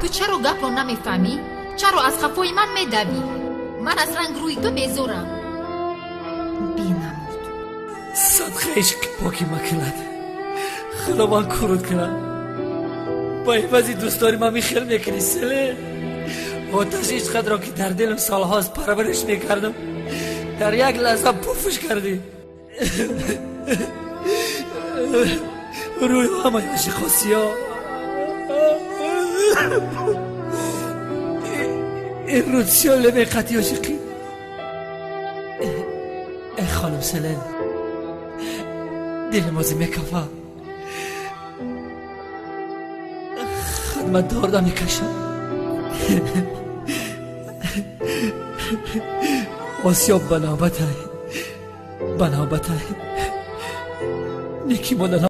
تو چرا گپ رو نمیفهمی؟ چرا از خفای من میدوی؟ من از رنگ روی تو بیزورم. بینمود صدقه عشق پاکی مکلد خلوان کرد کنم با عوضی دوستاری من میخیل میکنی سله آتش عشقت را که در دلم سالهاست پرورش میکردم در یک لحظه پوفش کردی. روی همه عاشقاسی ها این رود سیاله میقتی عاشقی. ای خانم سلن دل مازی میکفه خدمت دارده میکشم. آسیاب بنابت های نیکی مادن